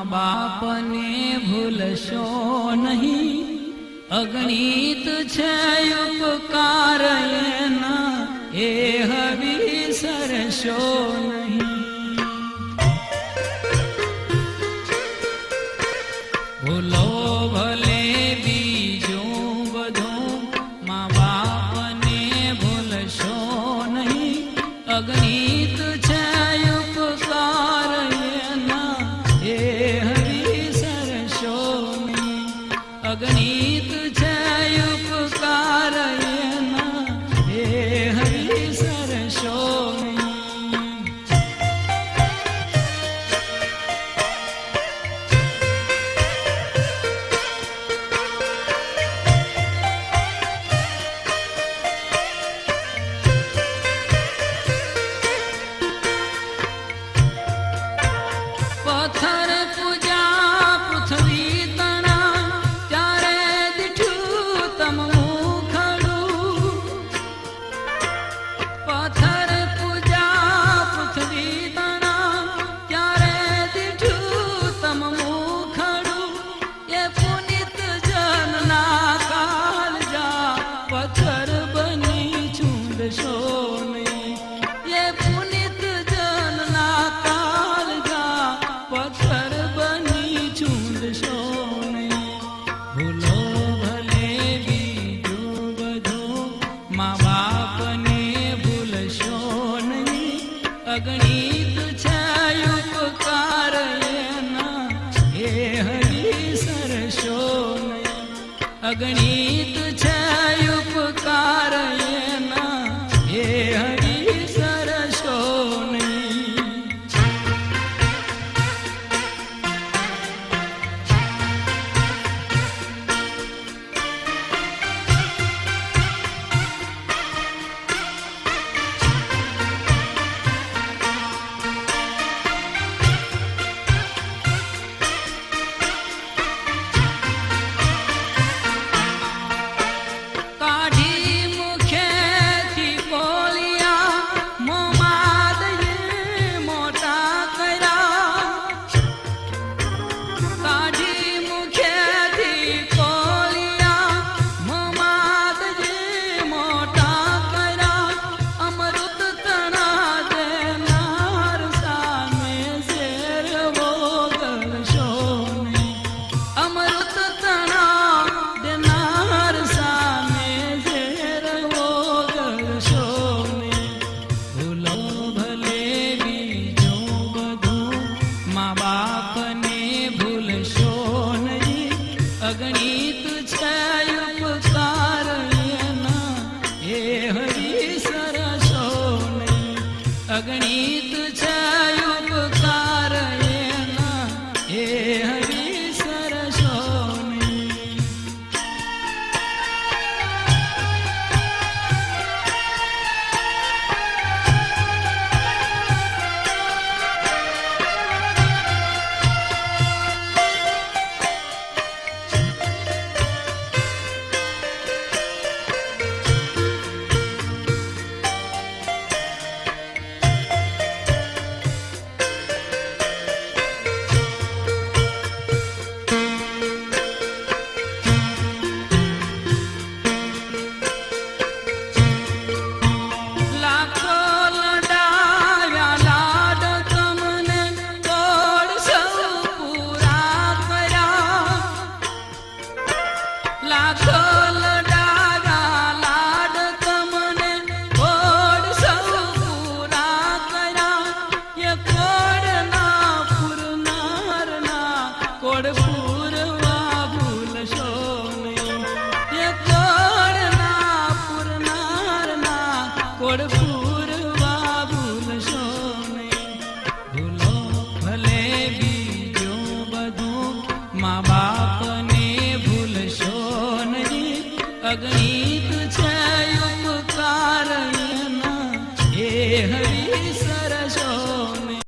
माँ बाप ने भूलशो नहीं, अगणित छे उपकार एना ए विसरशो नहीं। भूलो भले बीजों बधों, माँ बाप ने भूलशो नहीं, अगणित छे उपकार एना ए विसरशो नहीं। अगणित छे उपकार एना ए विसरशो नहीं। पत्थर पूजा पृथ्वी तना, त्यारे दिठू तम मुखड़ू। पत्थर पूजा पृथ्वी तना, त्यारे दिठू तम मुखड़ू। ये पुनित जनना कालजा, पत्थर बनी छूंदशो नहीं। ये पुनित जनना कालजा, पत्थर बनी छूंदशो नहीं। भूलो भले बीजो बधो, माँ बाप ने भूलशो नहीं, अगणित छे उपकार एना ए विसरशो नहीं। अगणित छे उपकार एना ए विसरशो नहीं। काढ़ी मुखेथी बोलिया, मोमाद ये मोटा करा। काढ़ी मुखेथी बोलिया, मोमाद ये मोटा करा। अमृत तना देनार सामे शेर वो गलशो नहीं। अमृत तना देनार सामे शेर वो गलशो नहीं। भूलो भले बीजो बधो, माँ बाप ने भूलशो नहीं, अगणित छे उपकार एना ए विसरशो नहीं। अगणित छे उपकार एना ए विसरशो नहीं। लाखो लडाव्या लाड तमने, तोड़ सौ पूरा करा। लाखो लडाव्या लाड तमने, तोड़ सौ पूरा करा। ये कोड ना पुरनार ना, कोड पूरवा भूलशो नहीं। ये कोड ना पुरनार ना, कोड पूरवा भूलशो नहीं। भूलो भले बीजो बधो, माँ